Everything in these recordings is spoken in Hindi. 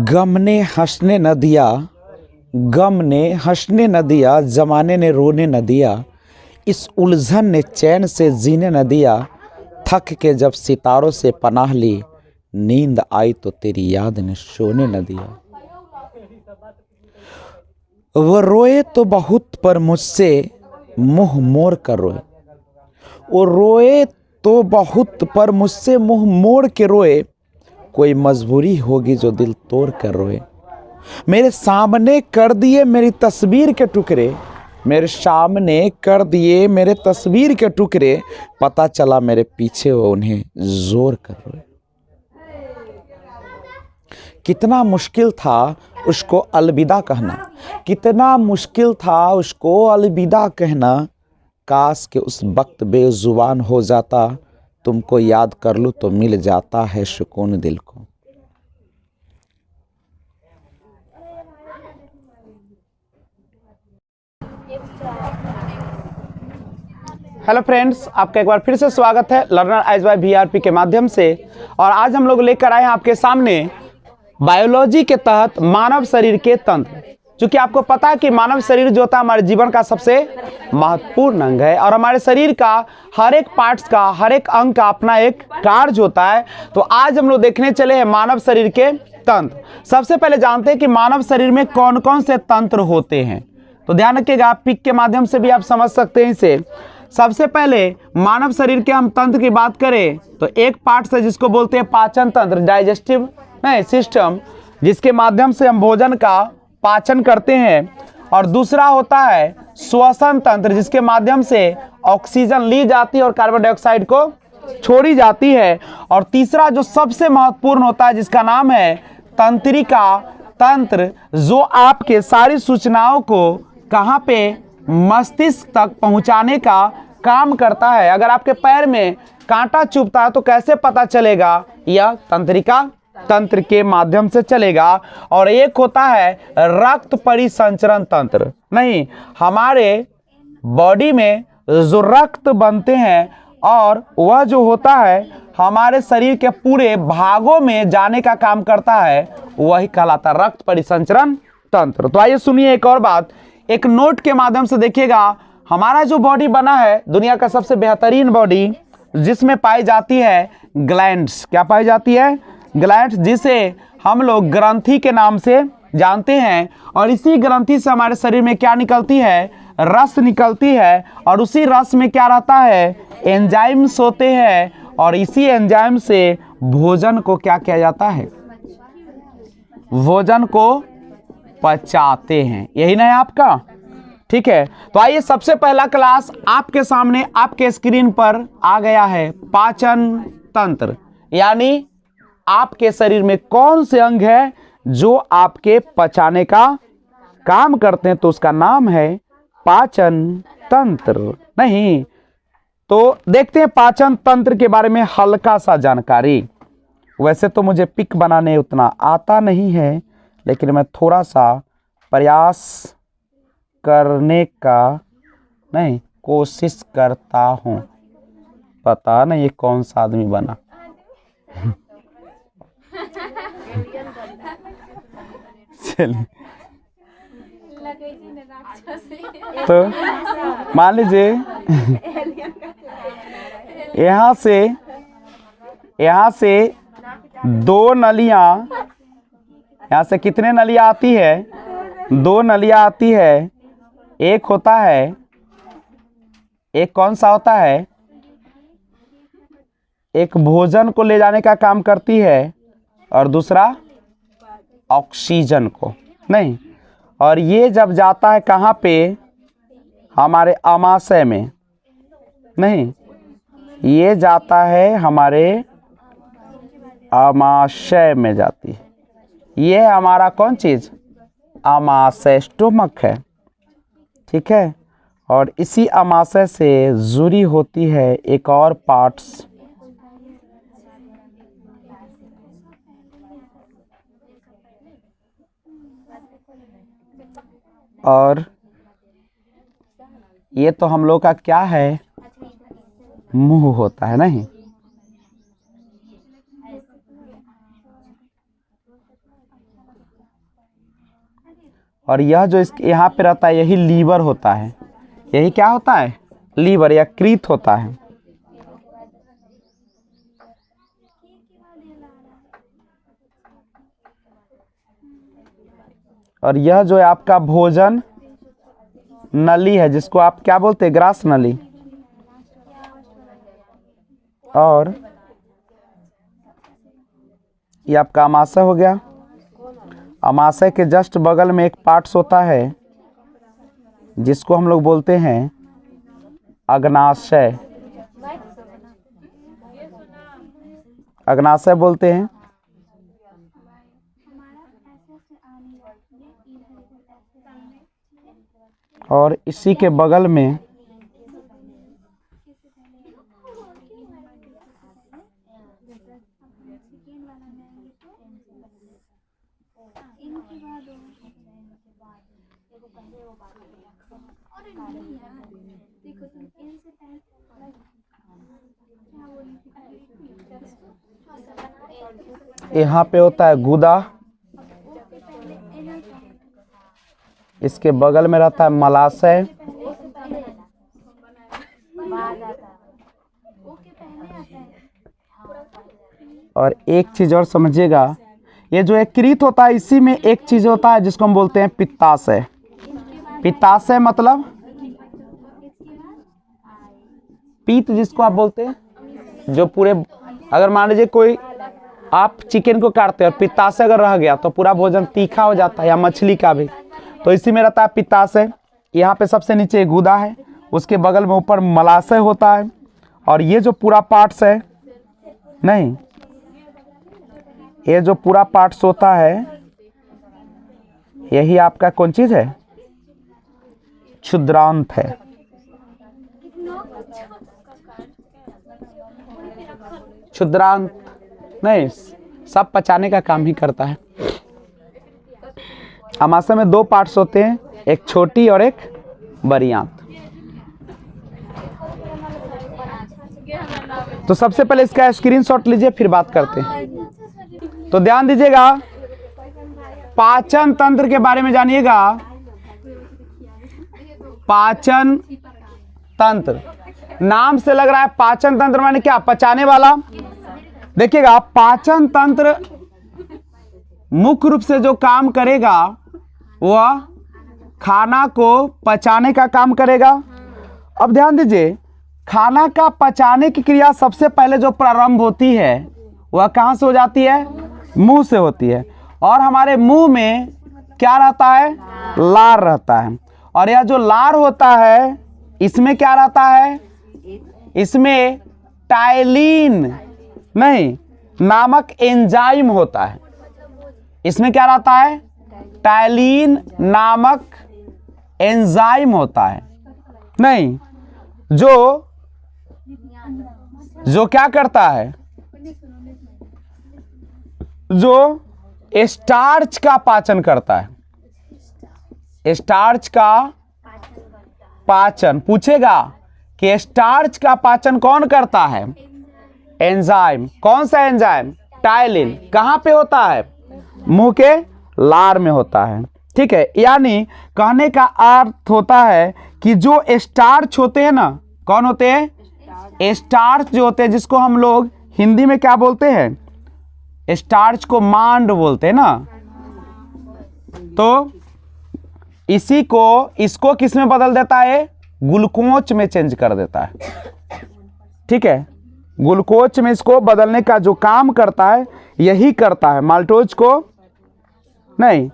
गम ने हंसने न दिया, गम ने हंसने न दिया, जमाने ने रोने न दिया, इस उलझन ने चैन से जीने न दिया, थक के जब सितारों से पनाह ली, नींद आई तो तेरी याद ने सोने न दिया। वो रोए तो बहुत पर मुझसे मुंह मोड़ कर रोए, वो रोए तो बहुत पर मुझसे मुंह मोड़ के रोए, कोई मजबूरी होगी जो दिल तोड़ कर रोए। मेरे सामने कर दिए मेरी तस्वीर के टुकड़े, मेरे सामने कर दिए मेरे तस्वीर के टुकड़े, पता चला मेरे पीछे वो उन्हें जोर कर रोए। कितना मुश्किल था उसको अलविदा कहना, कितना मुश्किल था उसको अलविदा कहना, काश के उस वक्त बेजुबान हो जाता, तुमको याद कर लूँ तो मिल जाता है सुकून दिल को। हेलो फ्रेंड्स, आपका एक बार फिर से स्वागत है लर्नर एज बाय VRP के माध्यम से। और आज हम लोग लेकर आए हैं आपके सामने बायोलॉजी के तहत मानव शरीर के तंत्र। क्योंकि आपको पता है कि मानव शरीर जो होता है हमारे जीवन का सबसे महत्वपूर्ण अंग है और हमारे शरीर का हर एक पार्ट्स का, हर एक अंग का अपना एक कार्य होता है। तो आज हम लोग देखने चले हैं मानव शरीर के तंत्र। सबसे पहले जानते हैं कि मानव शरीर में कौन कौन से तंत्र होते हैं। तो ध्यान रखिएगा, आप पिक के माध्यम से भी आप समझ सकते हैं इसे। सबसे पहले मानव शरीर के हम तंत्र की बात करें तो एक पार्ट है जिसको बोलते हैं पाचन तंत्र, डाइजेस्टिव सिस्टम, जिसके माध्यम से हम भोजन का पाचन करते हैं। और दूसरा होता है श्वसन तंत्र, जिसके माध्यम से ऑक्सीजन ली जाती है और कार्बन डाइऑक्साइड को छोड़ी जाती है। और तीसरा जो सबसे महत्वपूर्ण होता है जिसका नाम है तंत्रिका तंत्र, जो आपके सारी सूचनाओं को कहाँ पे मस्तिष्क तक पहुंचाने का काम करता है। अगर आपके पैर में कांटा चुभता है तो कैसे पता चलेगा, यह तंत्रिका तंत्र के माध्यम से चलेगा। और एक होता है रक्त परिसंचरण तंत्र, नहीं हमारे बॉडी में जो रक्त बनते हैं और वह जो होता है हमारे शरीर के पूरे भागों में जाने का काम करता है, वही कहलाता है रक्त परिसंचरण तंत्र। तो आइए सुनिए एक और बात, एक नोट के माध्यम से देखिएगा। हमारा जो बॉडी बना है दुनिया का सबसे बेहतरीन बॉडी, जिसमें पाई जाती है ग्लैंड्स। क्या पाई जाती है? ग्लैंड्स, जिसे हम लोग ग्रंथि के नाम से जानते हैं। और इसी ग्रंथि से हमारे शरीर में क्या निकलती है? रस निकलती है। और उसी रस में क्या रहता है? एंजाइम्स होते हैं। और इसी एंजाइम से भोजन को क्या किया जाता है? भोजन को पचाते हैं। यही ना है आपका? ठीक है, तो आइए सबसे पहला क्लास आपके सामने आपके स्क्रीन पर आ गया है, पाचन तंत्र। यानी आपके शरीर में कौन से अंग है जो आपके पचाने का काम करते हैं, तो उसका नाम है पाचन तंत्र। नहीं तो देखते हैं पाचन तंत्र के बारे में हल्का सा जानकारी। वैसे तो मुझे पिक बनाने उतना आता नहीं है, लेकिन मैं थोड़ा सा प्रयास करने का नहीं कोशिश करता हूँ। पता नहीं ये कौन सा आदमी बना। चलिए, तो मान लीजिए यहाँ से दो नलियाँ, यहाँ से कितने नलियाँ आती है? दो नलियाँ आती है। एक होता है, एक कौन सा होता है? एक भोजन को ले जाने का काम करती है और दूसरा ऑक्सीजन को। नहीं, और ये जब जाता है कहाँ पे? हमारे आमाशय में। नहीं, ये जाता है हमारे आमाशय में जाती है। ये हमारा कौन चीज़? आमाशय, स्टोमक है। ठीक है, और इसी आमाशय से जुड़ी होती है एक और पार्ट्स, और ये तो हम लोग का क्या है? मुंह होता है। नहीं, और यह जो इस यहाँ पे रहता है यही लीवर होता है। यही क्या होता है? लीवर या कृत होता है। और यह जो है आपका भोजन नली है, जिसको आप क्या बोलते हैं? ग्रास नली। और ये आपका अमाशय हो गया। अमाशय के जस्ट बगल में एक पार्ट्स होता है जिसको हम लोग बोलते हैं अग्नाशय। अग्नाशय बोलते हैं। और इसी के बगल में यहाँ पे होता है गुदा। इसके बगल में रहता है मलाशय। और एक चीज और समझिएगा, ये जो एक कृत होता है इसी में एक चीज होता है जिसको हम बोलते हैं पित्ताशय। पित्ताशय मतलब पीत जिसको आप बोलते हैं, जो पूरे, अगर मान लीजिए कोई आप चिकन को काटते हैं और पित्ताशय अगर रह गया तो पूरा भोजन तीखा हो जाता है, या मछली का भी, तो इसी में रहता है पित्ताशय। यहाँ पे सबसे नीचे गुदा है, उसके बगल में ऊपर मलाशय होता है। और ये जो पूरा पार्ट्स है, नहीं, ये जो पूरा पार्ट्स होता है यही आपका कौन चीज है? क्षुद्रांत है। क्षुद्रांत नहीं, सब पचाने का काम ही करता है। अमाशय में दो पार्ट्स होते हैं, एक छोटी और एक बड़ी आंत। तो सबसे पहले इसका स्क्रीनशॉट लीजिए, फिर बात करते हैं। तो ध्यान दीजिएगा, पाचन तंत्र के बारे में जानिएगा। पाचन तंत्र नाम से लग रहा है पाचन तंत्र माने क्या? पचाने वाला। देखिएगा, पाचन तंत्र मुख्य रूप से जो काम करेगा वह खाना को पचाने का काम करेगा। अब ध्यान दीजिए, खाना का पचाने की क्रिया सबसे पहले जो प्रारंभ होती है वह कहाँ से हो जाती है? मुंह से होती है। और हमारे मुंह में क्या रहता है? लार रहता है। और यह जो लार होता है इसमें क्या रहता है? इसमें टाइलिन नहीं नामक एंजाइम होता है। इसमें क्या रहता है? टाइलिन नामक एंजाइम होता है। नहीं, जो क्या करता है? जो स्टार्च का पाचन करता है। स्टार्च का पाचन पूछेगा कि स्टार्च का पाचन कौन करता है? एंजाइम। कौन सा एंजाइम? टाइलिन। कहां पे होता है? मुंह के लार में होता है। ठीक है, यानी कहने का अर्थ होता है कि जो स्टार्च होते हैं ना, कौन होते हैं? स्टार्च जो होते हैं, जिसको हम लोग हिंदी में क्या बोलते हैं? स्टार्च को मांड बोलते हैं ना। तो इसको किस में बदल देता है? ग्लूकोज में चेंज कर देता है। ठीक है, ग्लूकोज में इसको बदलने का जो काम करता है यही करता है, माल्टोज को नहीं।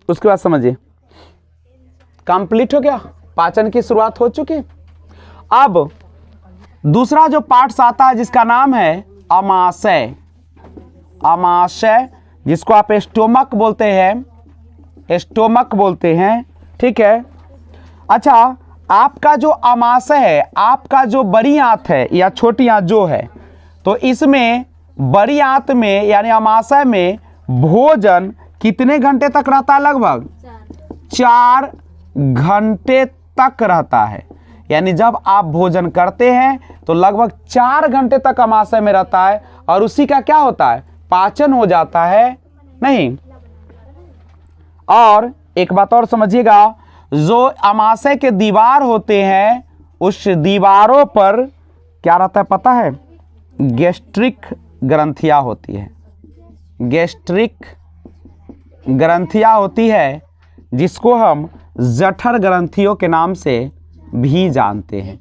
उसके बाद समझिए, कंप्लीट हो गया, पाचन की शुरुआत हो चुकी। अब दूसरा जो पार्ट्स आता है जिसका नाम है अमाशय। अमाशय जिसको आप स्टोमक बोलते हैं, स्टोमक बोलते हैं। ठीक है, अच्छा, आपका जो अमाशय है, आपका जो बड़ी आंत है या छोटी आंत जो है, तो इसमें बड़ी आंत में यानी अमाशय में भोजन कितने घंटे तक रहता है? लगभग 4 घंटे तक रहता है। यानी जब आप भोजन करते हैं तो लगभग 4 घंटे तक अमाशय में रहता है और उसी का क्या होता है? पाचन हो जाता है नहीं। और एक बात और समझिएगा, जो अमाशय के दीवार होते हैं उस दीवारों पर क्या रहता है पता है? गैस्ट्रिक ग्रंथियां होती है। गैस्ट्रिक ग्रंथियां होती है जिसको हम जठर ग्रंथियों के नाम से भी जानते हैं।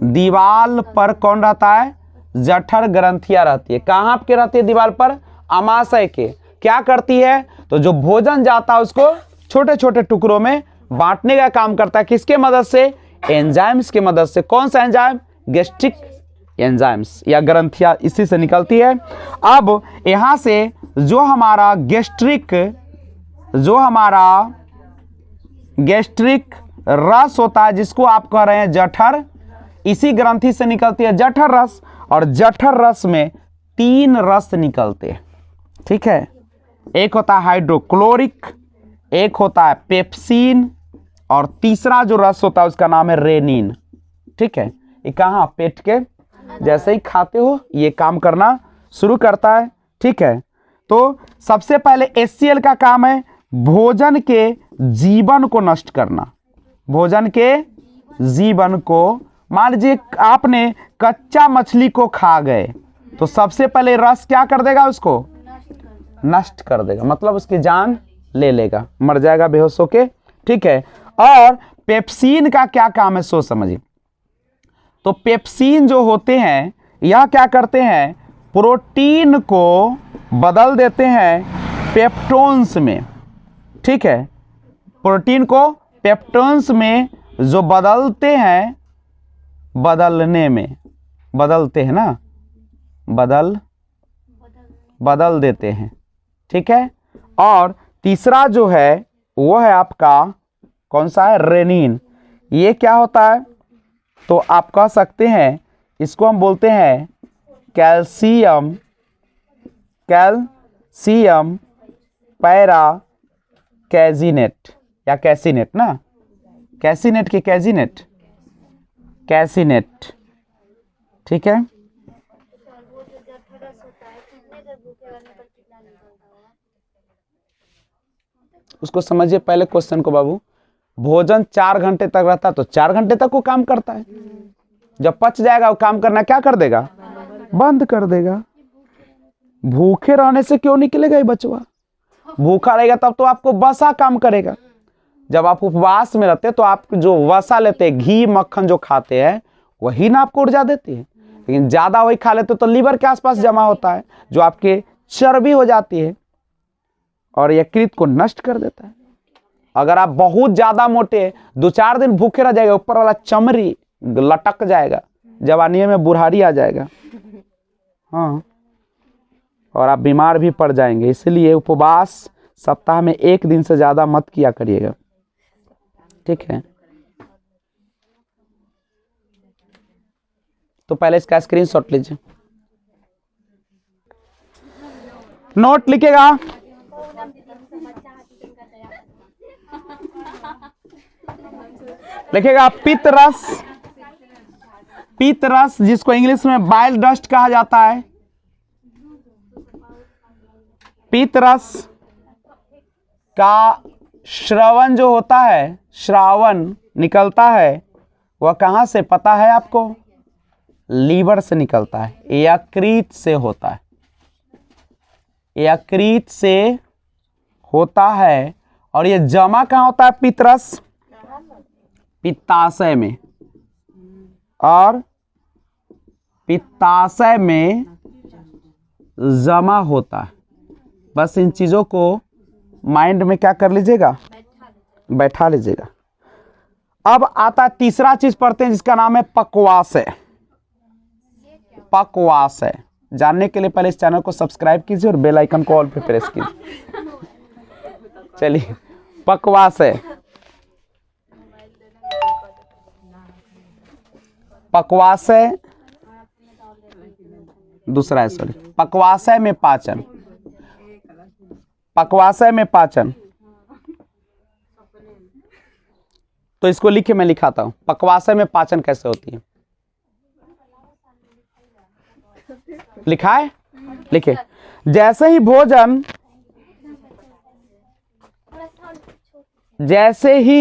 दीवार पर कौन रहता है? जठर ग्रंथियां रहती है। कहाँ आपके रहती है दीवार पर? अमाशय के। क्या करती है? तो जो भोजन जाता है उसको छोटे छोटे टुकड़ों में बांटने का काम करता है। किसके मदद से? एंजाइम्स की मदद से। कौन सा एंजाइम? गैस्ट्रिक एंजाइम्स या ग्रंथियां इसी से निकलती है। अब यहां से जो हमारा गैस्ट्रिक रस होता है जिसको आप कह रहे हैं जठर, इसी ग्रंथि से निकलती है जठर रस। और जठर रस में 3 रस निकलते हैं, ठीक है। एक होता है हाइड्रोक्लोरिक, एक होता है पेप्सिन, और तीसरा जो रस होता है उसका नाम है रेनिन, ठीक है। ये कहाँ? पेट के जैसे ही खाते हो ये काम करना शुरू करता है, ठीक है। तो सबसे पहले HCl का काम है भोजन के जीवन को नष्ट करना। भोजन के जीवन को, मान लीजिए आपने कच्चा मछली को खा गए तो सबसे पहले रस क्या कर देगा? उसको नष्ट कर देगा, मतलब उसकी जान ले लेगा, मर जाएगा बेहोश होके, ठीक है। और पेप्सिन का क्या काम है सो समझिए। तो पेप्सिन जो होते हैं यह क्या करते हैं? प्रोटीन को बदल देते हैं पेप्टोन्स में, ठीक है। प्रोटीन को पेप्टोन्स में जो बदलते हैं, बदलते हैं ना, बदल देते हैं, ठीक है। और तीसरा जो है वो है आपका कौन सा है? रेनिन। ये क्या होता है? तो आप कह सकते हैं इसको हम बोलते हैं कैल्शियम पैरा कैजिनेट या कैसिनेट ना, कैसिनेट की कैसिनेट, ठीक है। उसको समझिए पहले क्वेश्चन को बाबू। भोजन 4 घंटे तक रहता है तो 4 घंटे तक वो काम करता है। जब पच जाएगा वो काम करना क्या कर देगा? बंद कर देगा। भूखे रहने से क्यों निकलेगा ये बचवा? भूखा रहेगा तब तो आपको वसा काम करेगा। जब आप उपवास में रहते तो आप जो वसा लेते हैं, घी मक्खन जो खाते हैं, वही ना आपको ऊर्जा देती है। लेकिन ज्यादा वही खा लेते तो लीवर के आसपास जमा होता है जो आपके चर्बी हो जाती है और यकृत को नष्ट कर देता है। अगर आप बहुत ज्यादा मोटे 2-4 दिन भूखे रह जाएगा, ऊपर वाला चमड़ी लटक जाएगा, जवानी में बुढ़ारी आ जाएगा, हाँ, और आप बीमार भी पड़ जाएंगे। इसलिए उपवास सप्ताह में 1 दिन से ज्यादा मत किया करिएगा, ठीक है। तो पहले इसका स्क्रीनशॉट लीजिए, नोट लिखेगा। लिखेगा पित्त रस जिसको इंग्लिश में बाइल डस्ट कहा जाता है। पित्त रस का श्रवण जो होता है, श्रावण निकलता है, वह कहां से पता है आपको? लीवर से निकलता है, यकृत से होता है, यकृत से होता है। और ये जमा कहां होता है पित्त रस? पित्ताशय में, और पित्ताशय में जमा होता है। बस इन चीजों को माइंड में क्या कर लीजिएगा? बैठा लीजिएगा। अब आता है तीसरा चीज पढ़ते हैं जिसका नाम है पक्वाशय। पक्वाशय जानने के लिए पहले इस चैनल को सब्सक्राइब कीजिए और बेल आइकन को ऑल पे प्रेस कीजिए। चलिए, पक्वाशय। पक्वाशय दूसरा है, सॉरी, पक्वाशय में पाचन। पक्वाशय में पाचन, तो इसको लिखे, मैं लिखाता हूं। पक्वाशय में पाचन कैसे होती है? लिखा है, लिखे। जैसे ही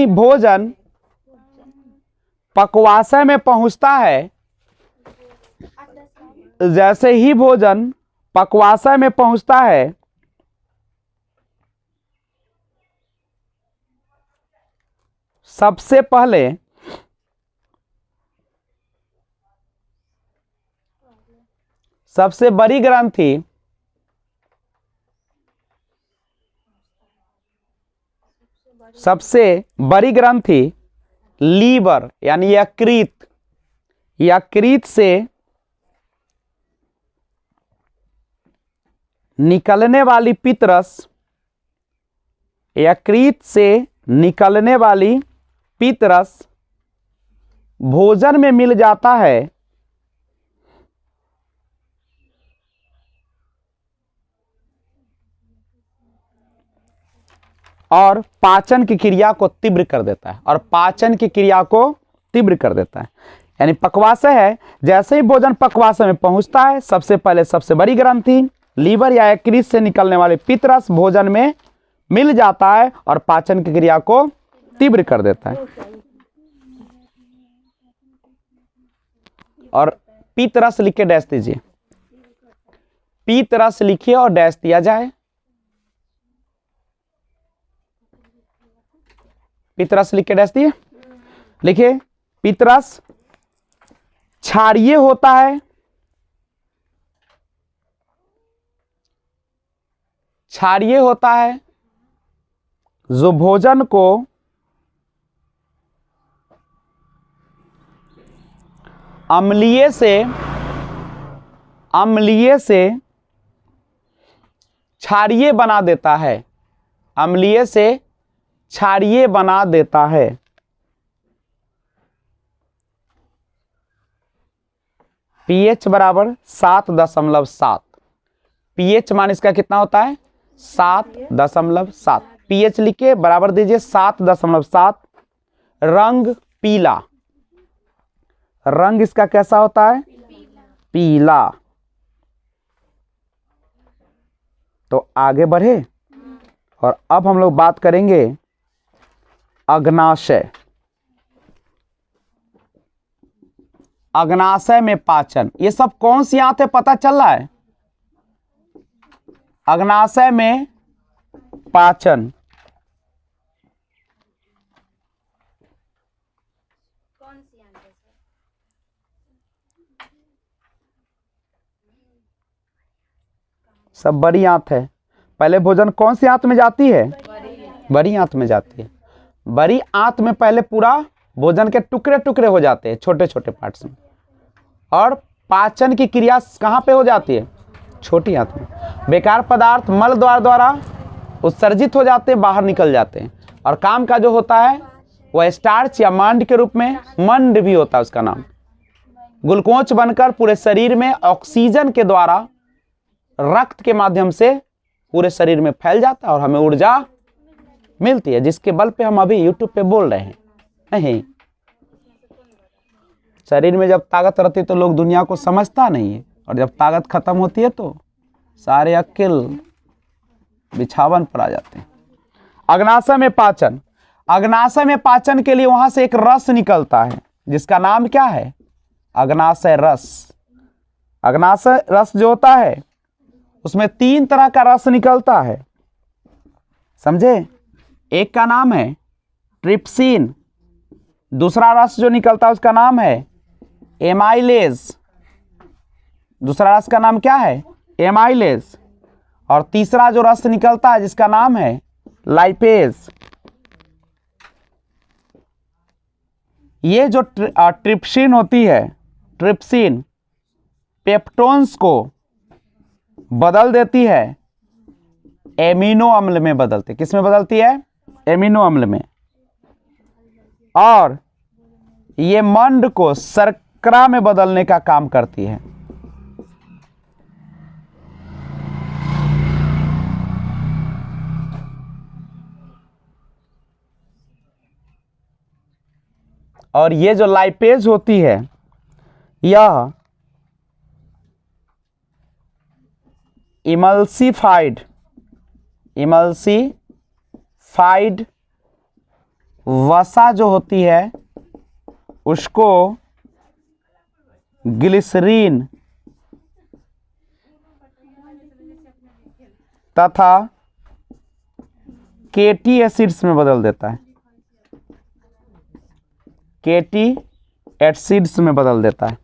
भोजन पक्वाशय में पहुंचता है, जैसे ही भोजन पक्वाशय में पहुंचता है, सबसे पहले सबसे बड़ी ग्रंथि लीवर यानी यकृत से निकलने वाली पित्तरस, यकृत से निकलने वाली पित्तरस भोजन में मिल जाता है और पाचन की क्रिया को तीव्र कर देता है, यानी पक्वाशय है। जैसे ही भोजन पक्वाशय में पहुंचता है, सबसे पहले सबसे बड़ी ग्रंथि लीवर या यकृत से निकलने वाले पित्तरस भोजन में मिल जाता है और पाचन की क्रिया को तीव्र कर देता है। और पित्तरस लिख के डैश दीजिए, पित्तरस लिखिए और डैश दिया जाए। पित्तरस लिख के डैश दिए, लिखिए पित्तरस क्षारीय होता है, जो भोजन को अम्लीय से क्षारीय बना देता है, पीएच बराबर 7.7। पीएच मान इसका कितना होता है? 7.7। पीएच लिखे बराबर दीजिए 7.7। रंग पीला, रंग इसका कैसा होता है? पीला। तो आगे बढ़े और अब हम लोग बात करेंगे अग्नाशय। अग्नाशय में पाचन, ये सब कौन सी आंतें पता चल रहा है? अग्नाशय में पाचन सब बड़ी आंत है। पहले भोजन कौन सी आंत में जाती है? बड़ी आंत में जाती है। बड़ी आंत में पहले पूरा भोजन के टुकड़े टुकड़े हो जाते हैं, छोटे छोटे पार्ट्स में, और पाचन की क्रिया कहाँ पे हो जाती है? छोटी आंत में। बेकार पदार्थ मल द्वारा उत्सर्जित हो जाते हैं, बाहर निकल जाते हैं, और काम का जो होता है वह स्टार्च या मंड के रूप में, मंड भी होता है उसका नाम, ग्लूकोज बनकर पूरे शरीर में ऑक्सीजन के द्वारा रक्त के माध्यम से पूरे शरीर में फैल जाता है और हमें ऊर्जा मिलती है, जिसके बल पे हम अभी यूट्यूब पे बोल रहे हैं। नहीं, शरीर में जब ताकत रहती है तो लोग दुनिया को समझता नहीं है, और जब ताकत खत्म होती है तो सारे अक्ल बिछावन पर आ जाते हैं। अग्नाशय में पाचन, अग्नाशय में पाचन के लिए वहां से एक रस निकलता है जिसका नाम क्या है? अग्नाशय रस। अग्नाशय रस जो होता है उसमें 3 तरह का रस निकलता है, समझे? एक का नाम है ट्रिप्सिन, दूसरा रस जो निकलता है उसका नाम है एमाइलेज, दूसरा रस का नाम क्या है? एमाइलेज, और तीसरा जो रस निकलता है जिसका नाम है लाइपेज। ये जो ट्रिप्सिन होती है, ट्रिप्सिन पेप्टोन्स को बदल देती है एमिनो अम्ल में बदलती है। किस में बदलती है? एमिनो अम्ल में। और ये मंड को शर्करा में बदलने का काम करती है। और ये जो लाइपेज होती है यह इमल्सिफाइड वसा जो होती है उसको ग्लिसरीन तथा केटी एसिड्स में बदल देता है, केटी एसिड्स में बदल देता है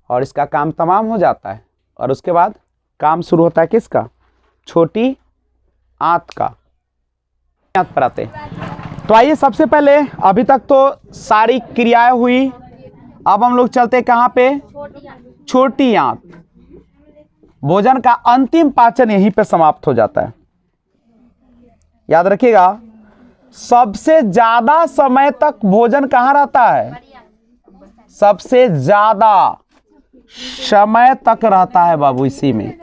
और इसका काम तमाम हो जाता है। और उसके बाद काम शुरू होता है किसका? छोटी आंत का। आंत पर आते हैं। तो आइए सबसे पहले, अभी तक तो सारी क्रियाएं हुई, अब हम लोग चलते कहाँ पे? छोटी आंत। भोजन का अंतिम पाचन यहीं पे समाप्त हो जाता है। याद रखिएगा, सबसे ज्यादा समय तक भोजन कहाँ रहता है? सबसे ज्यादा समय तक रहता है बाबू इसी में,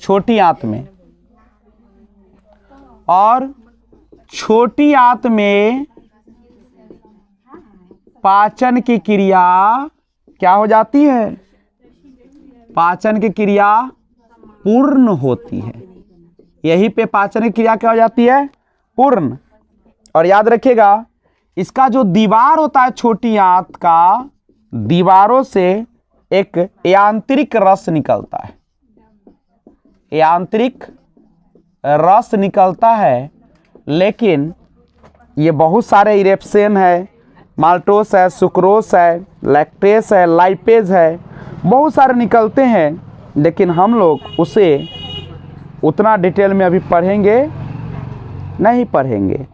छोटी आंत में। और छोटी आंत में पाचन की क्रिया क्या हो जाती है? पाचन की क्रिया पूर्ण होती है। यहीं पे पाचन की क्रिया क्या हो जाती है? पूर्ण। और याद रखिएगा, इसका जो दीवार होता है छोटी आंत का, दीवारों से एक यांत्रिक रस निकलता है, यांत्रिक रस निकलता है। लेकिन ये बहुत सारे इरेप्शन है, माल्टोस है, सुक्रोस है, लैक्टेस है, लाइपेज है, बहुत सारे निकलते हैं। लेकिन हम लोग उसे उतना डिटेल में अभी पढ़ेंगे नहीं पढ़ेंगे।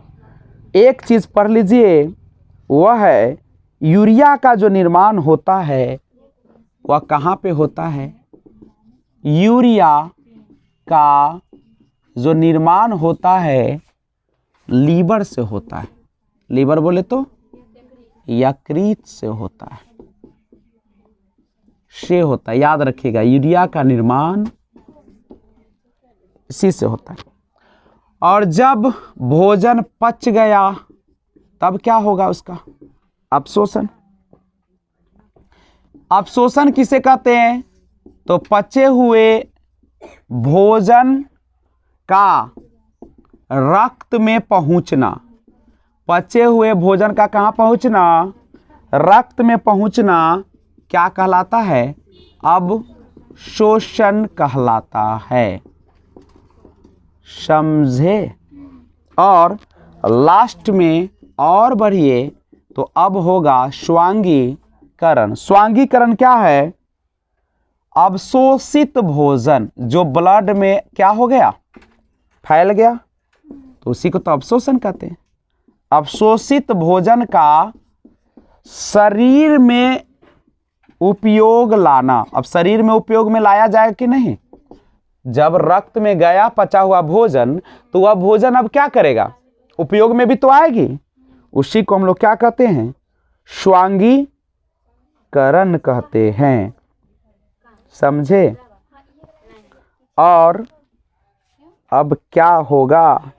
एक चीज़ पढ़ लीजिए, वह है यूरिया का जो निर्माण होता है वह कहाँ पे होता है? यूरिया का जो निर्माण होता है लीवर से होता है। लीवर बोले तो यकृत से होता है, से होता है। याद रखिएगा, यूरिया का निर्माण इसी से होता है। और जब भोजन पच गया तब क्या होगा उसका? अपशोषण। अपशोषण किसे कहते हैं? तो पचे हुए भोजन का रक्त में पहुंचना। पचे हुए भोजन का कहाँ पहुंचना? रक्त में पहुंचना क्या कहलाता है? अवशोषण कहलाता है। समझे? और लास्ट में और बढ़िए तो अब होगा स्वांगीकरण। स्वांगीकरण क्या है? अवशोषित भोजन जो ब्लड में क्या हो गया? फैल गया, तो उसी को तो अवशोषण कहते हैं। अवशोषित भोजन का शरीर में उपयोग लाना। अब शरीर में उपयोग में लाया जाए कि नहीं? जब रक्त में गया पचा हुआ भोजन, तो वह भोजन अब क्या करेगा? उपयोग में भी तो आएगी। उसी को हम लोग क्या कहते हैं? स्वांगीकरण कहते हैं। समझे? और अब क्या होगा?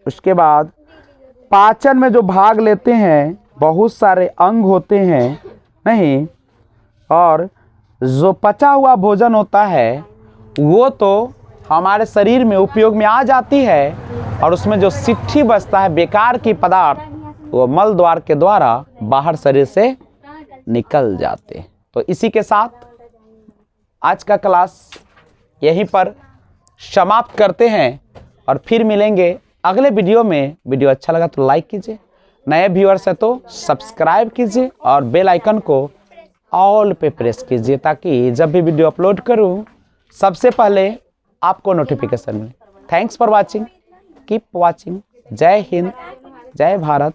उसके बाद पाचन में जो भाग लेते हैं बहुत सारे अंग होते हैं नहीं, और जो पचा हुआ भोजन होता है वो तो हमारे शरीर में उपयोग में आ जाती है, और उसमें जो सिट्ठी बचता है बेकार की पदार्थ, वो मल द्वार के द्वारा बाहर शरीर से निकल जाते हैं। तो इसी के साथ आज का क्लास यहीं पर समाप्त करते हैं और फिर मिलेंगे अगले वीडियो में। वीडियो अच्छा लगा तो लाइक कीजिए, नए व्यूअर्स है तो सब्सक्राइब कीजिए और बेल आइकन को ऑल पे प्रेस कीजिए, ताकि जब भी वीडियो अपलोड करूं सबसे पहले आपको नोटिफिकेशन मिले। Thanks for watching, keep watching. जय हिंद, जय भारत,